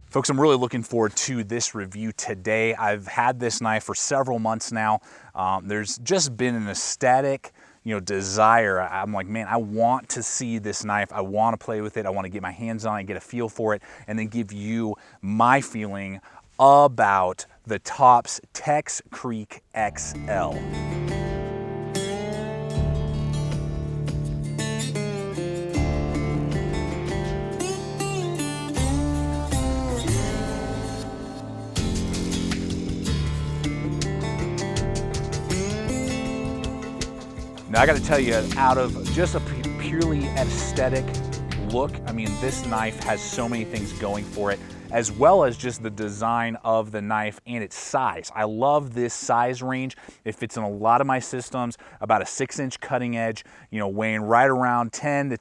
Folks, I'm really looking forward to this review today. I've had this knife for several months now. There's just been an aesthetic, desire. I'm like, man, I want to see this knife. I want to play with it. I want to get my hands on it, get a feel for it, and then give you my feeling about the Tops Tex Creek XL. Now I got to tell you, out of just a purely aesthetic look, I mean, this knife has so many things going for it, as well as just the design of the knife and its size. I love this size range. It fits in a lot of my systems, about a 6-inch cutting edge, weighing right around 10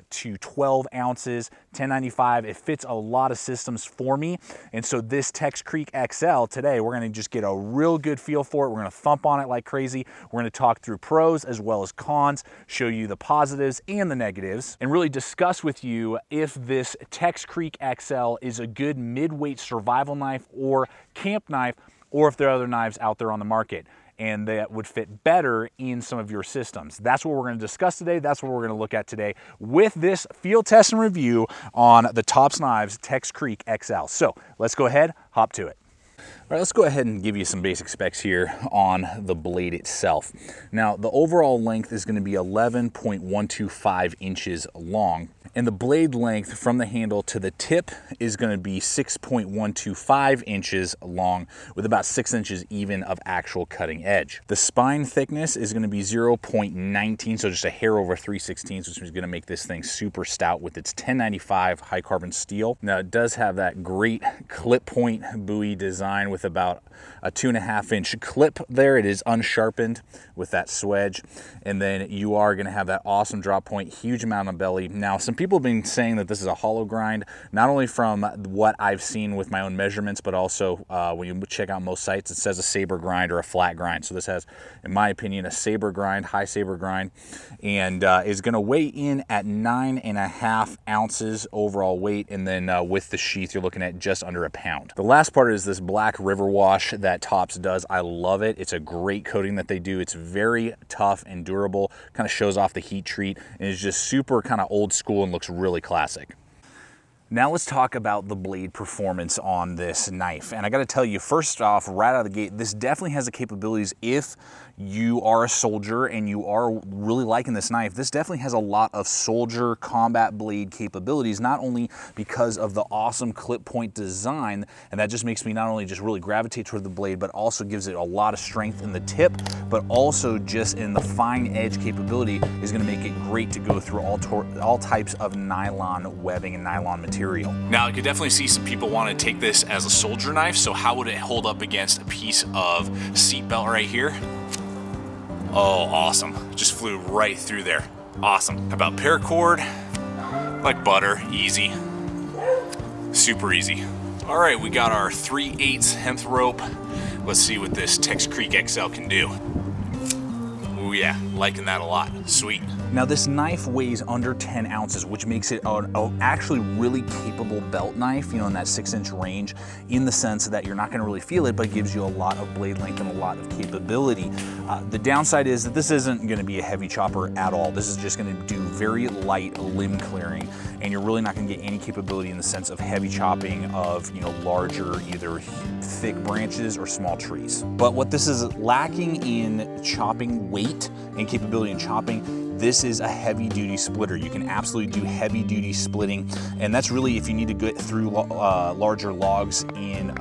to 12 ounces, 1095. It fits a lot of systems for me. And so this Tex Creek XL today, we're gonna just get a real good feel for it. We're gonna thump on it like crazy. We're gonna talk through pros as well as cons, show you the positives and the negatives, and really discuss with you if this Tex Creek XL is a good mid-weight survival knife or camp knife, or if there are other knives out there on the market and that would fit better in some of your systems. That's what we're going to discuss today. That's what we're going to look at today with this field test and review on the Tops Knives Tex Creek XL. So let's go ahead, hop to it. All right, let's go ahead and give you some basic specs here on the blade itself. Now, the overall length is going to be 11.125 inches long, and the blade length from the handle to the tip is going to be 6.125 inches long, with about 6 inches even of actual cutting edge. The spine thickness is going to be 0.19, so just a hair over 3/16, which is going to make this thing super stout with its 1095 high carbon steel. Now, it does have that great clip point Bowie design with about a 2.5-inch clip there. It is unsharpened with that swedge, and then you are going to have that awesome drop point, huge amount of belly. Now, some people have been saying that this is a hollow grind, not only from what I've seen with my own measurements, but also when you check out most sites, it says a saber grind or a flat grind. So this has, in my opinion, a saber grind, high saber grind, and is going to weigh in at 9.5 ounces overall weight, and then with the sheath, you're looking at just under a pound. The last part is this black river wash that Tops does. I love it. It's a great coating that they do. It's very tough and durable, kind of shows off the heat treat, and is just super kind of old school and looks really classic. Now let's talk about the blade performance on this knife. And I got to tell you, first off, right out of the gate, this definitely has the capabilities if you are a soldier and you are really liking this knife. This definitely has a lot of soldier combat blade capabilities, not only because of the awesome clip point design, and that just makes me not only just really gravitate toward the blade, but also gives it a lot of strength in the tip, but also just in the fine edge capability is going to make it great to go through all types of nylon webbing and nylon material. Now, I could definitely see some people want to take this as a soldier knife, so how would it hold up against a piece of seat belt right here? Oh, awesome. Just flew right through there. Awesome. How about paracord? Like butter, easy. Super easy. All right, we got our 3/8 hemp rope. Let's see what this Tex Creek XL can do. Oh yeah, liking that a lot. Sweet. Now this knife weighs under 10 ounces, which makes it an actually really capable belt knife, in that 6-inch range, in the sense that you're not gonna really feel it, but it gives you a lot of blade length and a lot of capability. The downside is that this isn't gonna be a heavy chopper at all. This is just gonna do very light limb clearing, and you're really not gonna get any capability in the sense of heavy chopping of, larger, either thick branches or small trees. But what this is lacking in chopping weight and capability in chopping, this is a heavy duty splitter. You can absolutely do heavy duty splitting, and that's really if you need to get through larger logs in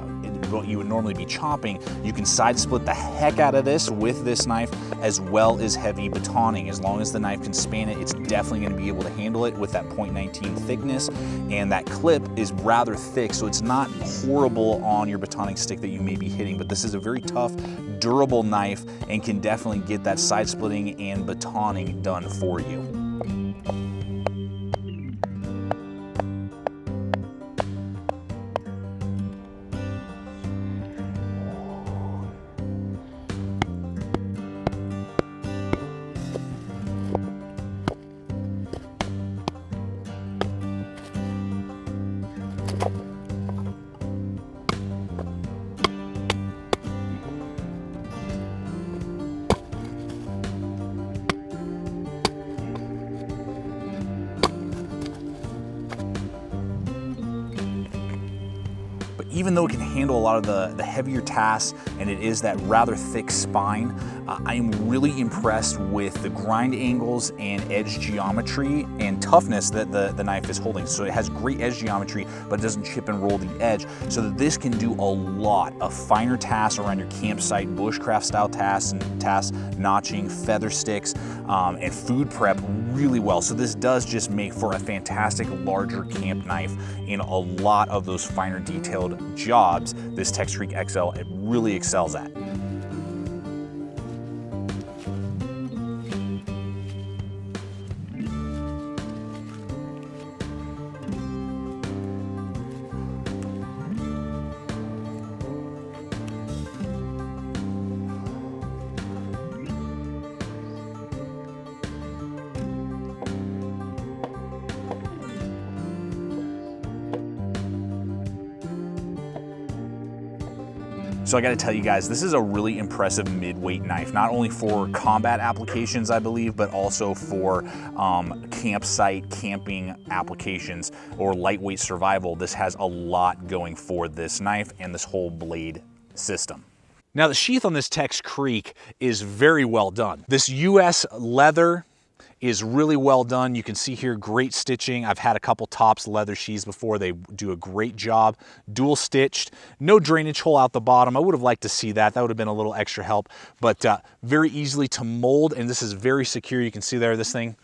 what you would normally be chopping. You can side split the heck out of this with this knife, as well as heavy batoning. As long as the knife can span it, it's definitely going to be able to handle it with that 0.19 thickness, and that clip is rather thick, so it's not horrible on your batoning stick that you may be hitting, but this is a very tough, durable knife and can definitely get that side splitting and batoning done for you. even though it can handle a lot of the heavier tasks and it is that rather thick spine, I am really impressed with the grind angles and edge geometry and toughness that the knife is holding. So it has great edge geometry, but it doesn't chip and roll the edge, so that this can do a lot of finer tasks around your campsite, bushcraft style tasks and tasks, notching, feather sticks, and food prep really well. So this does just make for a fantastic larger camp knife in a lot of those finer detailed jobs. This Tex Creek XL, it really excels at. So I gotta tell you guys, this is a really impressive midweight knife, not only for combat applications, I believe, but also for campsite, camping applications, or lightweight survival. This has a lot going for this knife and this whole blade system. Now the sheath on this Tex Creek is very well done. This US leather is really well done. You can see here great stitching. I've had a couple Tops leather sheaths before. They do a great job. Dual stitched, no drainage hole out the bottom. I would have liked to see that. That would have been a little extra help, but very easily to mold, and this is very secure. You can see there, this thing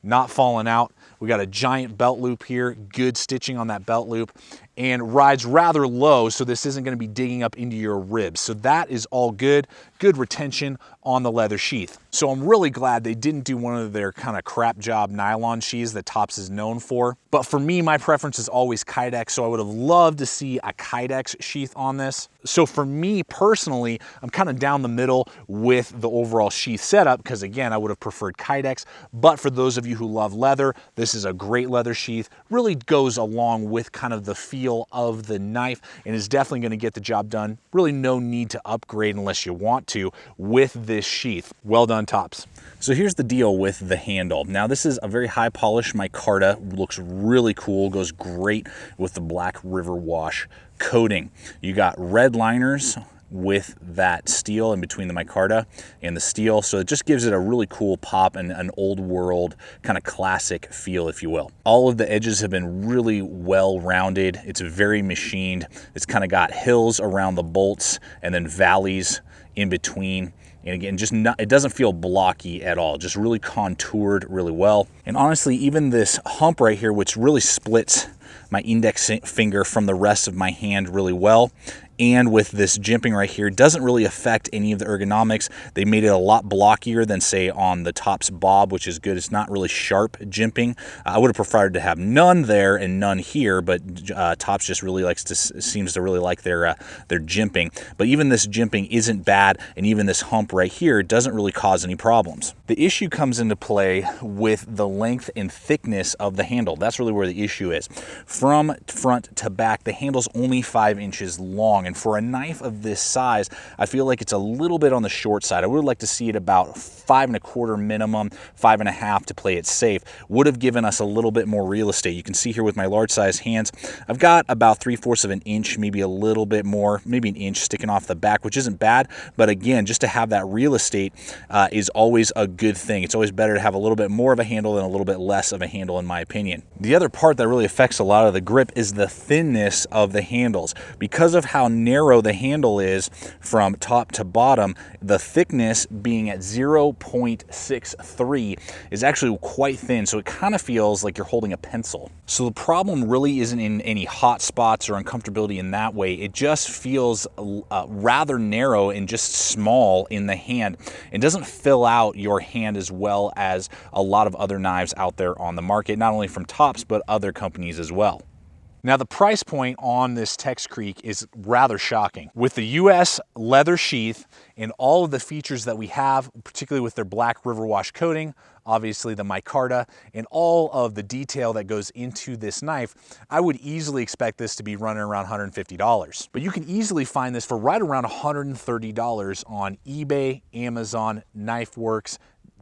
not falling out. We got a giant belt loop here, good stitching on that belt loop, and rides rather low, so this isn't gonna be digging up into your ribs. So that is all good. Good retention on the leather sheath. So I'm really glad they didn't do one of their kind of crap job nylon sheaths that Tops is known for. But for me, my preference is always Kydex, so I would have loved to see a Kydex sheath on this. So for me personally, I'm kind of down the middle with the overall sheath setup, because again, I would have preferred Kydex. But for those of you who love leather, this is a great leather sheath. Really goes along with kind of the feel of the knife and is definitely going to get the job done. Really no need to upgrade unless you want to with this sheath. Well done, Tops. So here's the deal with the handle. Now this is a very high polish micarta, looks really cool, goes great with the black river wash coating. You got red liners with that steel in between the micarta and the steel, so it just gives it a really cool pop and an old world kind of classic feel, if you will. All of the edges have been really well rounded. It's very machined. It's kind of got hills around the bolts and then valleys in between. And again, just not, it doesn't feel blocky at all, just really contoured really well. And honestly, even this hump right here, which really splits my index finger from the rest of my hand really well, and with this jimping right here, doesn't really affect any of the ergonomics. They made it a lot blockier than say on the Tops Bob, which is good. It's not really sharp jimping. I would have preferred to have none there and none here, but Tops just really seems to really like their jimping. But even this jimping isn't bad, and even this hump right here doesn't really cause any problems. The issue comes into play with the length and thickness of the handle. That's really where the issue is. From front to back, the handle's only 5 inches long. And for a knife of this size, I feel like it's a little bit on the short side. I would like to see it about 5 1/4 minimum, 5 1/2 to play it safe. Would have given us a little bit more real estate. You can see here with my large size hands, I've got about 3/4 of an inch, maybe a little bit more, maybe an inch sticking off the back, which isn't bad. But again, just to have that real estate is always a good thing. It's always better to have a little bit more of a handle than a little bit less of a handle, in my opinion. The other part that really affects a lot of the grip is the thinness of the handles. Because of how narrow the handle is from top to bottom, the thickness being at 0.63 is actually quite thin, so it kind of feels like you're holding a pencil. So the problem really isn't in any hot spots or uncomfortability in that way. It just feels rather narrow and just small in the hand. It doesn't fill out your hand as well as a lot of other knives out there on the market, not only from Tops, but other companies as well. Now the price point on this Tex Creek is rather shocking. With the US leather sheath and all of the features that we have, particularly with their black river wash coating, obviously the micarta, and all of the detail that goes into this knife, I would easily expect this to be running around $150. But you can easily find this for right around $130 on eBay, Amazon, KnifeWorks,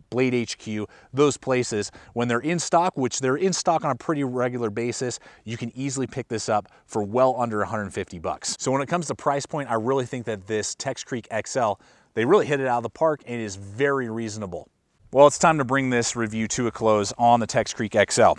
Blade HQ, those places, when they're in stock, which they're in stock on a pretty regular basis, you can easily pick this up for well under 150 bucks. So when it comes to price point, I really think that this Tex Creek XL, they really hit it out of the park and it is very reasonable. Well, it's time to bring this review to a close on the Tex Creek XL.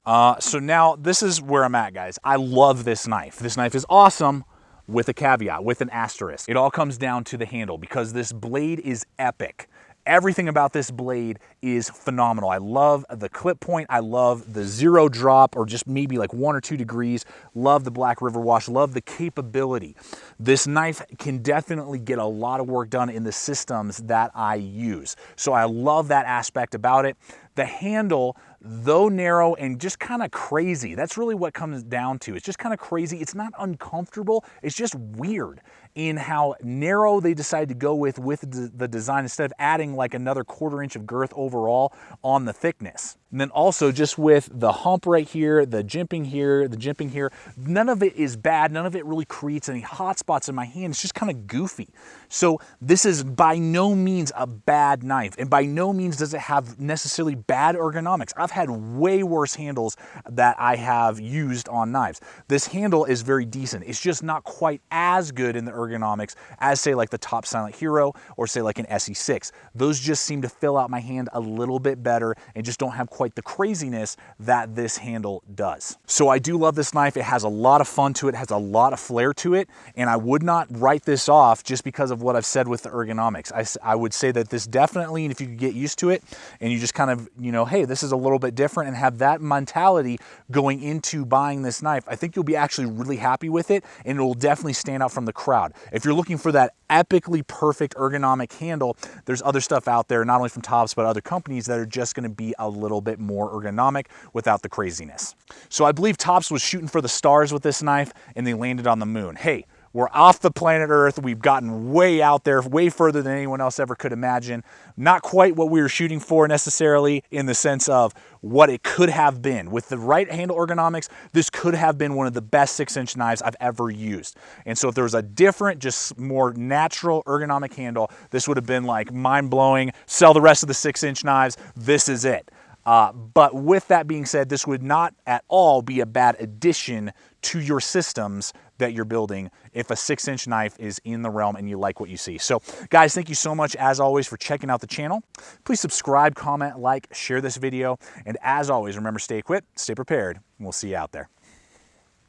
So now this is where I'm at, guys. I love this knife. This knife is awesome, with a caveat, with an asterisk. It all comes down to the handle, because this blade is epic. Everything about this blade is phenomenal. I love the clip point. I love the zero drop, or just maybe like 1 or 2 degrees. Love the black river wash. Love the capability. This knife can definitely get a lot of work done in the systems that I use. So I love that aspect about it. The handle, though narrow and just kind of crazy, that's really what comes down to. It's just kind of crazy. It's not uncomfortable. It's just weird in how narrow they decided to go with the design, instead of adding like another 1/4 inch of girth overall on the thickness. And then also just with the hump right here, the jimping here, none of it is bad. None of it really creates any hot spots in my hand. It's just kind of goofy. So this is by no means a bad knife, and by no means does it have necessarily bad ergonomics. I've had way worse handles that I have used on knives. This handle is very decent. It's just not quite as good in the ergonomics as, say, like the Top Silent Hero or say like an SE6. Those just seem to fill out my hand a little bit better and just don't have quite the craziness that this handle does. So I do love this knife. It has a lot of fun to it, has a lot of flair to it, and I would not write this off just because of what I've said with the ergonomics. I would say that this definitely, and if you could get used to it and you just kind of, you know, hey, this is a little bit different, and have that mentality going into buying this knife, I think you'll be actually really happy with it, and it will definitely stand out from the crowd. If you're looking for that epically perfect ergonomic handle, there's other stuff out there, not only from Tops, but other companies that are just gonna be a little bit more ergonomic without the craziness. So I believe Tops was shooting for the stars with this knife, and they landed on the moon. Hey, we're off the planet Earth. We've gotten way out there, way further than anyone else ever could imagine. Not quite what we were shooting for necessarily, in the sense of what it could have been. With the right handle ergonomics, this could have been one of the best 6-inch knives I've ever used. And so if there was a different, just more natural ergonomic handle, this would have been like mind-blowing. Sell the rest of the 6-inch knives. This is it. But with that being said, this would not at all be a bad addition to your systems that you're building if a 6-inch knife is in the realm and you like what you see. So guys, thank you so much as always for checking out the channel. Please subscribe, comment, like, share this video. And as always, remember, stay equipped, stay prepared, and we'll see you out there.